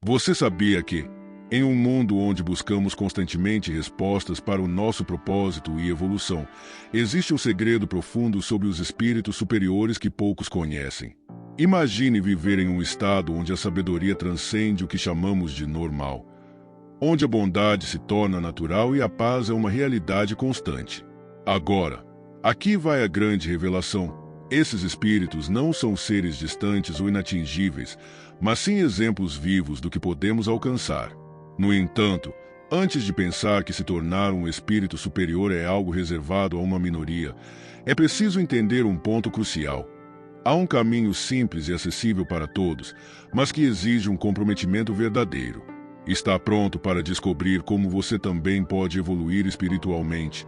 Você sabia que, em um mundo onde buscamos constantemente respostas para o nosso propósito e evolução, existe um segredo profundo sobre os espíritos superiores que poucos conhecem? Imagine viver em um estado onde a sabedoria transcende o que chamamos de normal, onde a bondade se torna natural e a paz é uma realidade constante. Agora, aqui vai a grande revelação. Esses espíritos não são seres distantes ou inatingíveis, mas sim exemplos vivos do que podemos alcançar. No entanto, antes de pensar que se tornar um espírito superior é algo reservado a uma minoria, é preciso entender um ponto crucial. Há um caminho simples e acessível para todos, mas que exige um comprometimento verdadeiro. Está pronto para descobrir como você também pode evoluir espiritualmente,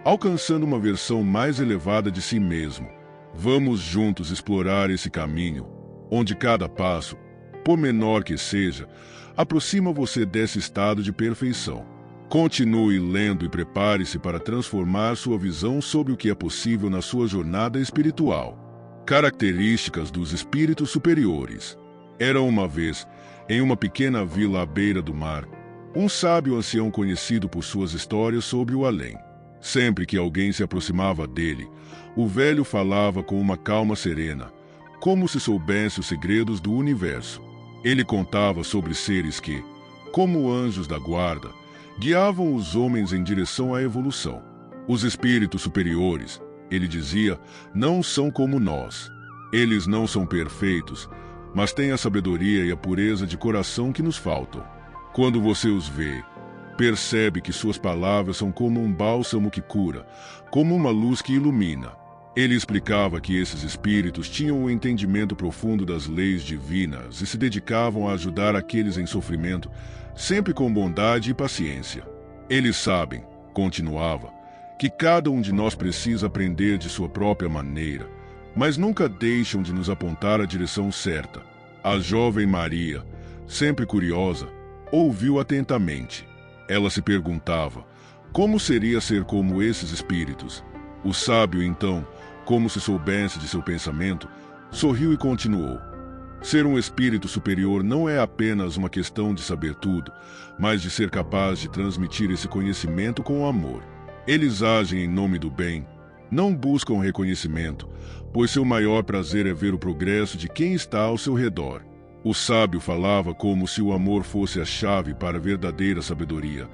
alcançando uma versão mais elevada de si mesmo. Vamos juntos explorar esse caminho, onde cada passo, por menor que seja, aproxima você desse estado de perfeição. Continue lendo e prepare-se para transformar sua visão sobre o que é possível na sua jornada espiritual. Características dos espíritos superiores. Era uma vez, em uma pequena vila à beira do mar, um sábio ancião conhecido por suas histórias sobre o além. Sempre que alguém se aproximava dele, o velho falava com uma calma serena, como se soubesse os segredos do universo. Ele contava sobre seres que, como anjos da guarda, guiavam os homens em direção à evolução. Os espíritos superiores, ele dizia, não são como nós. Eles não são perfeitos, mas têm a sabedoria e a pureza de coração que nos faltam. Quando você os vê, percebe que suas palavras são como um bálsamo que cura, como uma luz que ilumina. Ele explicava que esses espíritos tinham um entendimento profundo das leis divinas e se dedicavam a ajudar aqueles em sofrimento, sempre com bondade e paciência. Eles sabem, continuava, que cada um de nós precisa aprender de sua própria maneira, mas nunca deixam de nos apontar a direção certa. A jovem Maria, sempre curiosa, ouviu atentamente. Ela se perguntava, como seria ser como esses espíritos? O sábio, então, como se soubesse de seu pensamento, sorriu e continuou. Ser um espírito superior não é apenas uma questão de saber tudo, mas de ser capaz de transmitir esse conhecimento com amor. Eles agem em nome do bem, não buscam reconhecimento, pois seu maior prazer é ver o progresso de quem está ao seu redor. O sábio falava como se o amor fosse a chave para a verdadeira sabedoria,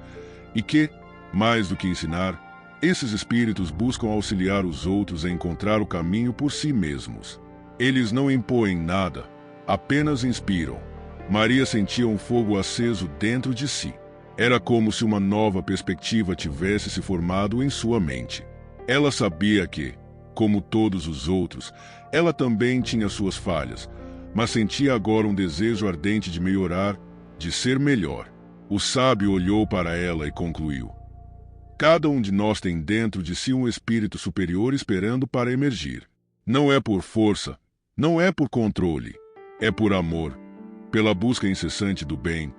e que, mais do que ensinar, esses espíritos buscam auxiliar os outros a encontrar o caminho por si mesmos. Eles não impõem nada, apenas inspiram. Maria sentia um fogo aceso dentro de si. Era como se uma nova perspectiva tivesse se formado em sua mente. Ela sabia que, como todos os outros, ela também tinha suas falhas, mas sentia agora um desejo ardente de melhorar, de ser melhor. O sábio olhou para ela e concluiu. Cada um de nós tem dentro de si um espírito superior esperando para emergir. Não é por força, não é por controle, é por amor, pela busca incessante do bem,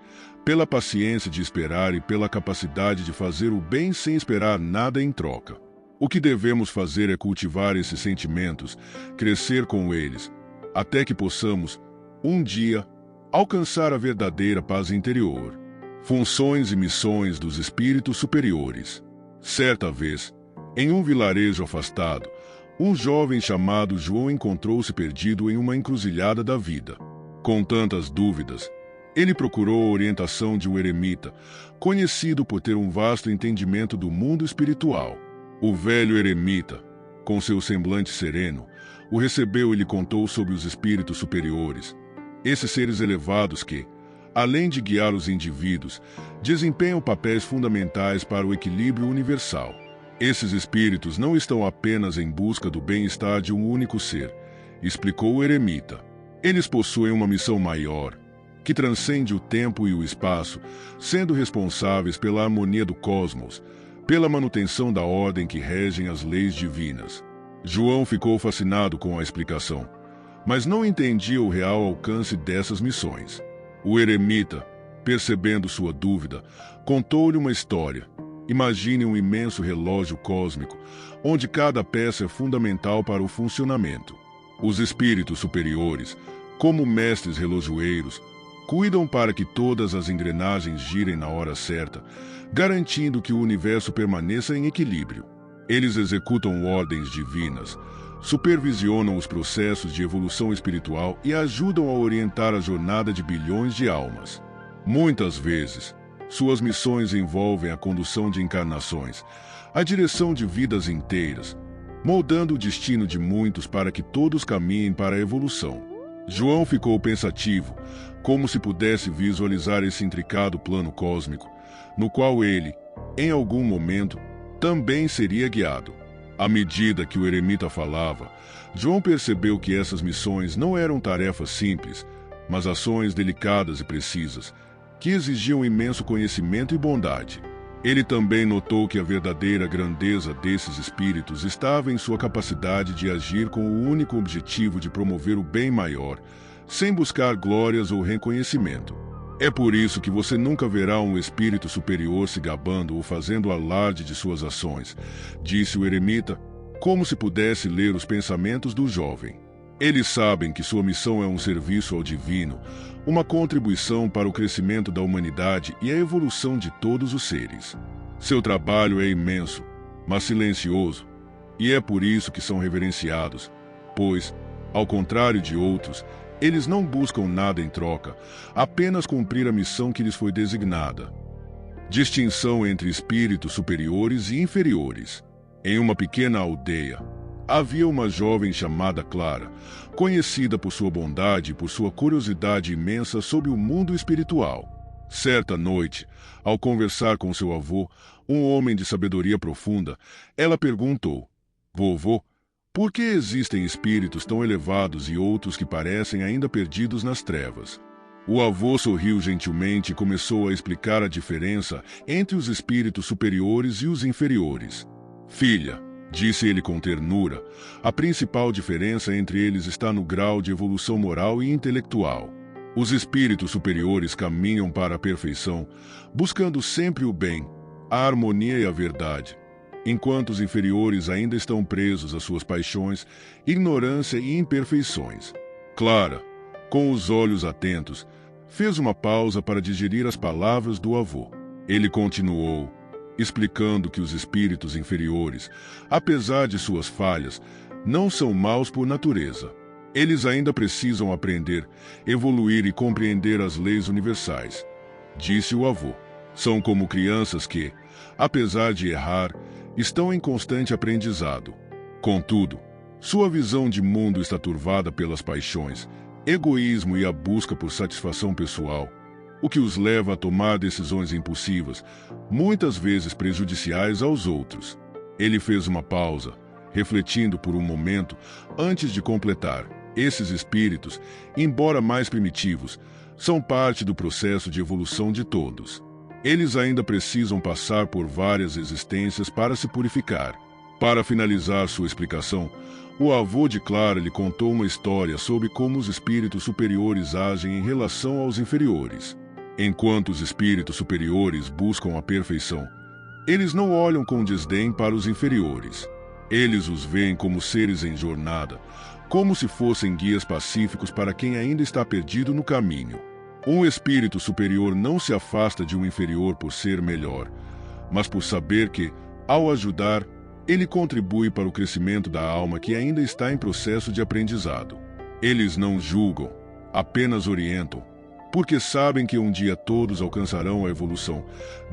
pela paciência de esperar e pela capacidade de fazer o bem sem esperar nada em troca. O que devemos fazer é cultivar esses sentimentos, crescer com eles, até que possamos, um dia, alcançar a verdadeira paz interior. Funções e missões dos espíritos superiores. Certa vez, em um vilarejo afastado, um jovem chamado João encontrou-se perdido em uma encruzilhada da vida. Com tantas dúvidas, ele procurou a orientação de um eremita, conhecido por ter um vasto entendimento do mundo espiritual. O velho eremita, com seu semblante sereno, o recebeu e lhe contou sobre os espíritos superiores, esses seres elevados que, além de guiar os indivíduos, desempenham papéis fundamentais para o equilíbrio universal. Esses espíritos não estão apenas em busca do bem-estar de um único ser, explicou o eremita. Eles possuem uma missão maior, que transcende o tempo e o espaço, sendo responsáveis pela harmonia do cosmos, pela manutenção da ordem que regem as leis divinas. João ficou fascinado com a explicação, mas não entendia o real alcance dessas missões. O eremita, percebendo sua dúvida, contou-lhe uma história. Imagine um imenso relógio cósmico, onde cada peça é fundamental para o funcionamento. Os espíritos superiores, como mestres relojoeiros, Cuidam para que todas as engrenagens girem na hora certa, garantindo que o universo permaneça em equilíbrio. Eles executam ordens divinas, supervisionam os processos de evolução espiritual e ajudam a orientar a jornada de bilhões de almas. Muitas vezes, suas missões envolvem a condução de encarnações, a direção de vidas inteiras, moldando o destino de muitos para que todos caminhem para a evolução. João ficou pensativo, como se pudesse visualizar esse intricado plano cósmico, no qual ele, em algum momento, também seria guiado. À medida que o eremita falava, João percebeu que essas missões não eram tarefas simples, mas ações delicadas e precisas, que exigiam imenso conhecimento e bondade. Ele também notou que a verdadeira grandeza desses espíritos estava em sua capacidade de agir com o único objetivo de promover o bem maior, sem buscar glórias ou reconhecimento. É por isso que você nunca verá um espírito superior se gabando ou fazendo alarde de suas ações, disse o eremita, como se pudesse ler os pensamentos do jovem. Eles sabem que sua missão é um serviço ao divino, uma contribuição para o crescimento da humanidade e a evolução de todos os seres. Seu trabalho é imenso, mas silencioso, e é por isso que são reverenciados, pois, ao contrário de outros, eles não buscam nada em troca, apenas cumprir a missão que lhes foi designada. Distinção entre espíritos superiores e inferiores. Em uma pequena aldeia, havia uma jovem chamada Clara, conhecida por sua bondade e por sua curiosidade imensa sobre o mundo espiritual. Certa noite, ao conversar com seu avô, um homem de sabedoria profunda, ela perguntou: "Vovô, por que existem espíritos tão elevados e outros que parecem ainda perdidos nas trevas?" O avô sorriu gentilmente e começou a explicar a diferença entre os espíritos superiores e os inferiores. "Filha", disse ele com ternura, "a principal diferença entre eles está no grau de evolução moral e intelectual. Os espíritos superiores caminham para a perfeição, buscando sempre o bem, a harmonia e a verdade, enquanto os inferiores ainda estão presos às suas paixões, ignorância e imperfeições." Clara, com os olhos atentos, fez uma pausa para digerir as palavras do avô. Ele continuou, explicando que os espíritos inferiores, apesar de suas falhas, não são maus por natureza. Eles ainda precisam aprender, evoluir e compreender as leis universais. Disse o avô. São como crianças que, apesar de errar, estão em constante aprendizado. Contudo, sua visão de mundo está turvada pelas paixões, egoísmo e a busca por satisfação pessoal, o que os leva a tomar decisões impulsivas, muitas vezes prejudiciais aos outros. Ele fez uma pausa, refletindo por um momento, antes de completar. Esses espíritos, embora mais primitivos, são parte do processo de evolução de todos. Eles ainda precisam passar por várias existências para se purificar. Para finalizar sua explicação, o avô de Clara lhe contou uma história sobre como os espíritos superiores agem em relação aos inferiores. Enquanto os espíritos superiores buscam a perfeição, eles não olham com desdém para os inferiores. Eles os veem como seres em jornada, como se fossem guias pacíficos para quem ainda está perdido no caminho. Um espírito superior não se afasta de um inferior por ser melhor, mas por saber que, ao ajudar, ele contribui para o crescimento da alma que ainda está em processo de aprendizado. Eles não julgam, apenas orientam, porque sabem que um dia todos alcançarão a evolução,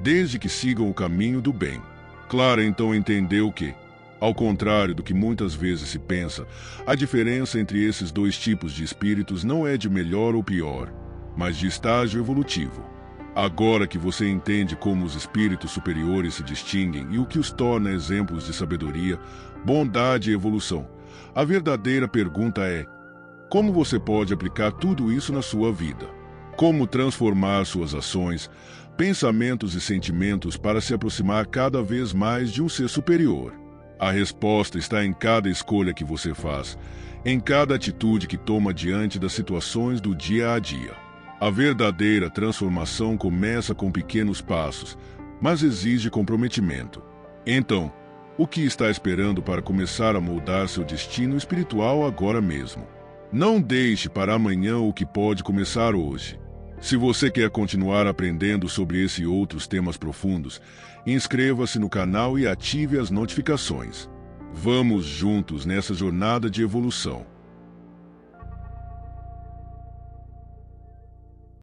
desde que sigam o caminho do bem. Clara então entendeu que, ao contrário do que muitas vezes se pensa, a diferença entre esses dois tipos de espíritos não é de melhor ou pior, mas de estágio evolutivo. Agora que você entende como os espíritos superiores se distinguem e o que os torna exemplos de sabedoria, bondade e evolução, a verdadeira pergunta é: como você pode aplicar tudo isso na sua vida? Como transformar suas ações, pensamentos e sentimentos para se aproximar cada vez mais de um ser superior? A resposta está em cada escolha que você faz, em cada atitude que toma diante das situações do dia a dia. A verdadeira transformação começa com pequenos passos, mas exige comprometimento. Então, o que está esperando para começar a moldar seu destino espiritual agora mesmo? Não deixe para amanhã o que pode começar hoje. Se você quer continuar aprendendo sobre esse e outros temas profundos, inscreva-se no canal e ative as notificações. Vamos juntos nessa jornada de evolução.